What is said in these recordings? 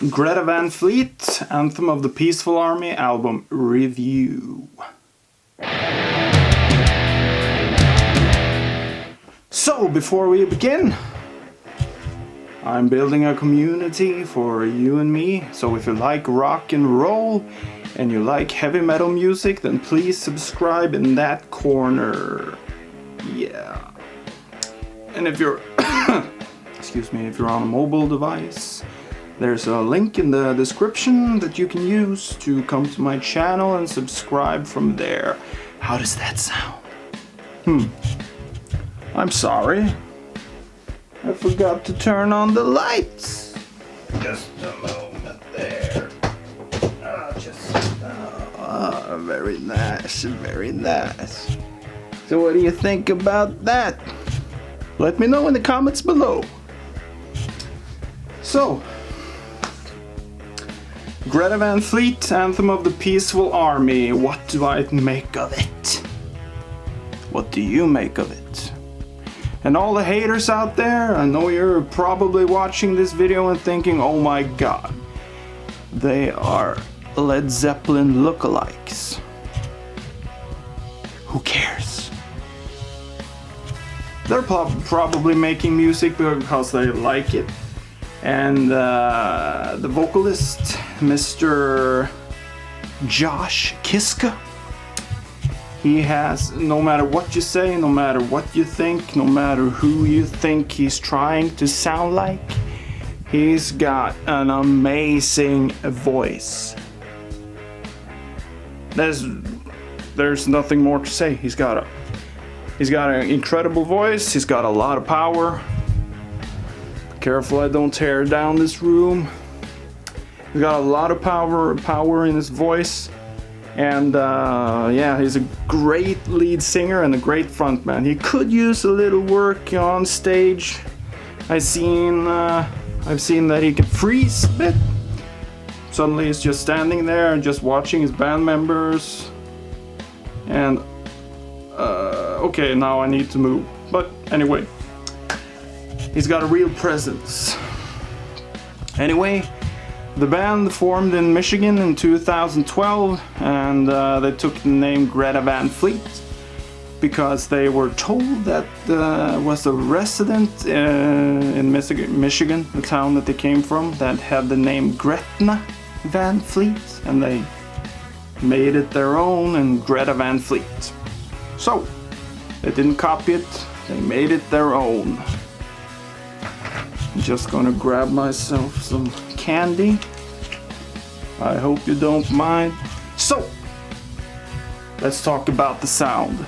Greta Van Fleet, Anthem of the Peaceful Army album review. So, before we begin, I'm building a community for you and me, so if you like rock and roll and you like heavy metal music, then please subscribe in that corner. Yeah. And if you're excuse me, if you're on a mobile device, there's a link in the description that you can use to come to my channel and subscribe from there. How does that sound? I'm sorry. I forgot to turn on the lights. Just a moment there. Very nice, very nice. So what do you think about that? Let me know in the comments below. So, Greta Van Fleet, Anthem of the Peaceful Army. What do I make of it? What do you make of it? And all the haters out there, I know you're probably watching this video and thinking, oh my god, they are Led Zeppelin lookalikes. Who cares? They're probably making music because they like it. And the vocalist, Mr. Josh Kiszka, he has, no matter what you say, no matter what you think, no matter who you think he's trying to sound like, he's got an amazing voice. There's nothing more to say. He's got an incredible voice. He's got a lot of power. Careful I don't tear down this room. He's got a lot of power in his voice. And yeah, he's a great lead singer and a great frontman. He could use a little work on stage. I've seen that he can freeze a bit. Suddenly he's just standing there and just watching his band members. And okay, now I need to move. But anyway, he's got a real presence. Anyway, the band formed in Michigan in 2012, and they took the name Greta Van Fleet because they were told that was a resident in Michigan, the town that they came from, that had the name Greta Van Fleet, and they made it their own and Greta Van Fleet. So, they didn't copy it, they made it their own. I'm just gonna grab myself some candy. I hope you don't mind. So, let's talk about the sound.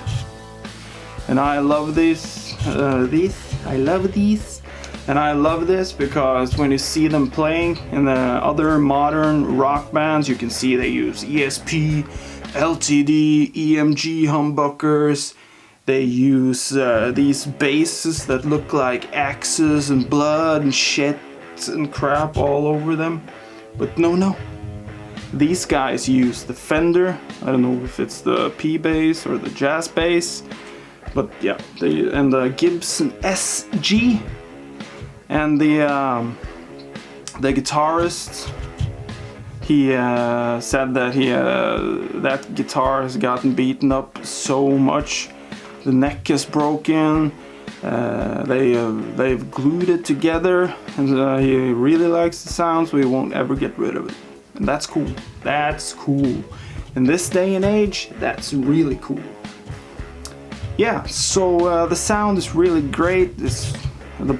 And I love these. I love these. And I love this because when you see them playing in the other modern rock bands, you can see they use ESP, LTD, EMG humbuckers. They use these basses that look like axes and blood and shit and crap all over them. But no. These guys use the Fender. I don't know if it's the P bass or the jazz bass. But yeah, and the Gibson SG. And the guitarist, he said that that guitar has gotten beaten up so much. The neck is broken. They've glued it together, and he really likes the sound, so he won't ever get rid of it. And that's cool. That's cool. In this day and age, that's really cool. Yeah. So the sound is really great. It's the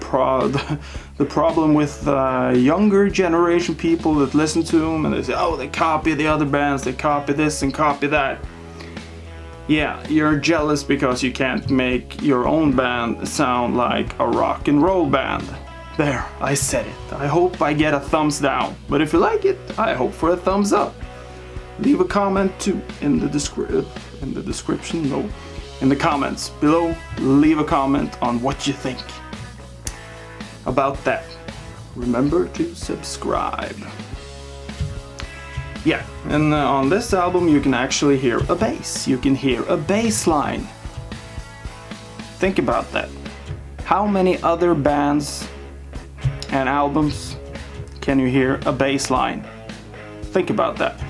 problem with younger generation people that listen to them and they say, oh, they copy the other bands, they copy this and copy that. Yeah, you're jealous because you can't make your own band sound like a rock and roll band. There, I said it. I hope I get a thumbs down. But if you like it, I hope for a thumbs up. Leave a comment too in the description, no, in the comments below. Leave a comment on what you think about that. Remember to subscribe. Yeah, and on this album you can actually hear a bass. You can hear a bass line. Think about that. How many other bands and albums can you hear a bass line? Think about that.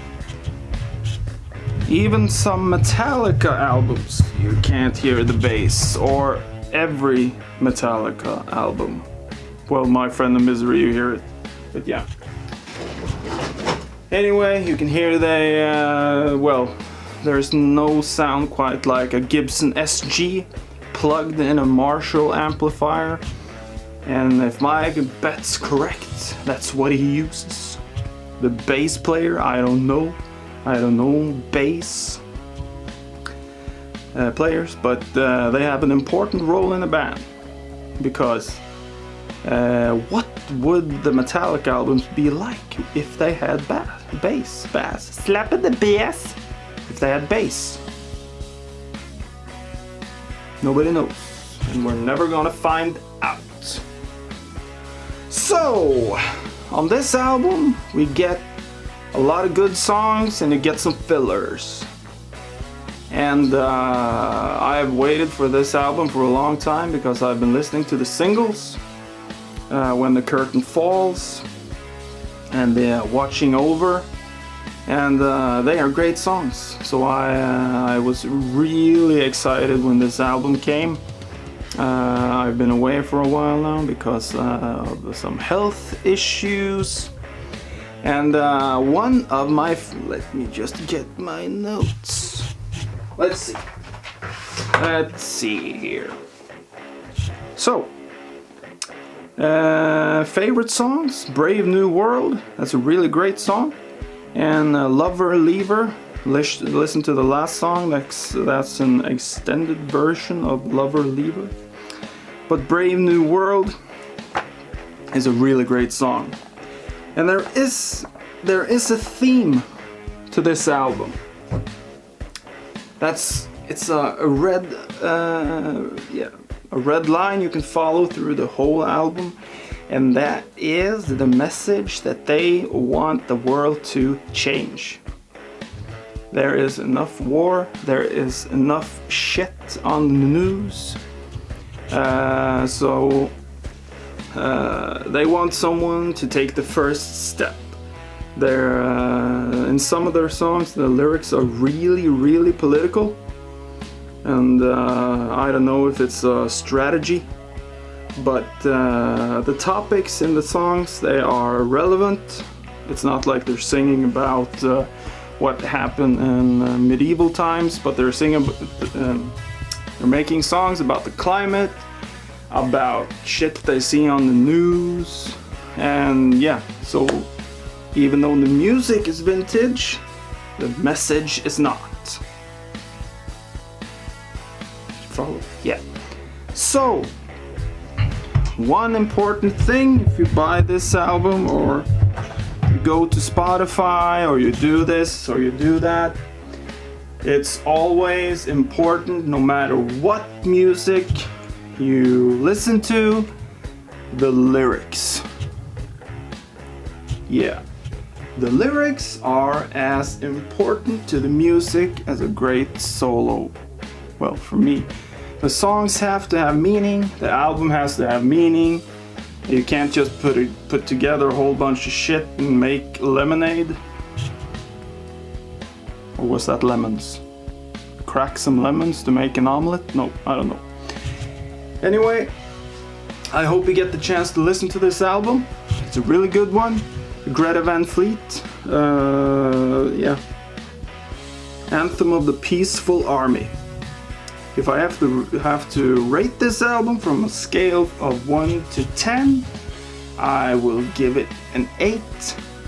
Even some Metallica albums, you can't hear the bass, or every Metallica album. Well, My Friend the Misery, you hear it, but yeah. Anyway, you can hear well, there's no sound quite like a Gibson SG plugged in a Marshall amplifier. And if my bet's correct, that's what he uses. The bass player, I don't know bass players, but they have an important role in the band. Because what would the Metallica albums be like if they had bass? Slap at the bass. If they had bass. Nobody knows, and we're never gonna find out. So, on this album, we get a lot of good songs and you get some fillers. And I've waited for this album for a long time because I've been listening to the singles, When the Curtain Falls and Watching Over, and they are great songs. So I was really excited when this album came. I've been away for a while now because of some health issues, and one of my let me just get my notes. Let's see here. So favorite songs: Brave New World, that's a really great song, and Lover Leaver. Listen to the last song, that's an extended version of Lover Leaver. But Brave New World is a really great song. And there is a theme to this album. It's a red line you can follow through the whole album, and that is the message that they want the world to change. There is enough war, there is enough shit on the news, so they want someone to take the first step. In some of their songs, the lyrics are really, really political, and I don't know if it's a strategy, but the topics in the songs, they are relevant. It's not like they're singing about what happened in medieval times, but they're making songs about the climate, about shit they see on the news, and yeah, so even though the music is vintage, the message is not. Follow? Yeah. So, one important thing, if you buy this album, or you go to Spotify, or you do this or you do that, it's always important, no matter what music you listen to, the lyrics. Yeah, the lyrics are as important to the music as a great solo. Well, for me, the songs have to have meaning, the album has to have meaning. You can't just put together a whole bunch of shit and make lemonade. Or was that lemons? Crack some lemons to make an omelet? No, I don't know. Anyway, I hope you get the chance to listen to this album. It's a really good one. Greta Van Fleet. Yeah. Anthem of the Peaceful Army. If I have to rate this album from a scale of 1 to 10, I will give it an 8.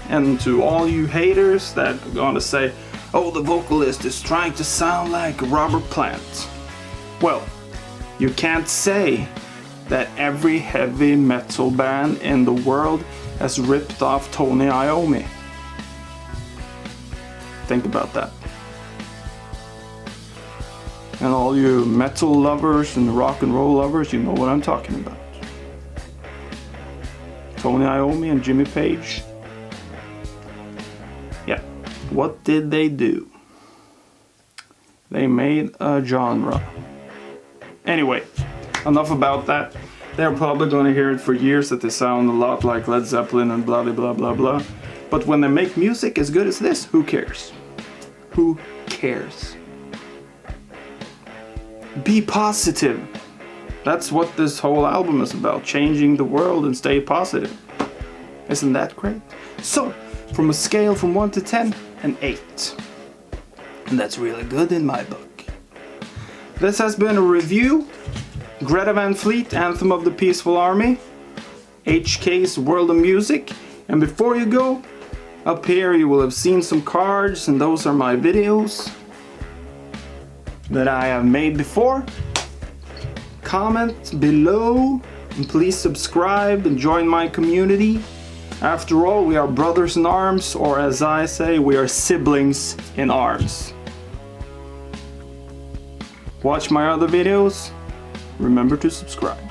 And to all you haters that are gonna say, oh, the vocalist is trying to sound like Robert Plant. Well, you can't say that every heavy metal band in the world has ripped off Tony Iommi. Think about that. And all you metal lovers and rock and roll lovers, you know what I'm talking about. Tony Iommi and Jimmy Page. Yeah, what did they do? They made a genre. Anyway, enough about that. They're probably gonna hear it for years that they sound a lot like Led Zeppelin and blah blah blah blah. But when they make music as good as this, who cares? Who cares? Be positive. That's what this whole album is about. Changing the world and stay positive. Isn't that great? So, from a scale from 1 to 10, an 8. And that's really good in my book. This has been a review. Greta Van Fleet, Anthem of the Peaceful Army. HK's World of Music. And before you go, up here you will have seen some cards, and those are my videos that I have made before. Comment below, and please subscribe and join my community. After all, we are brothers in arms, or as I say, we are siblings in arms. Watch my other videos. Remember to subscribe.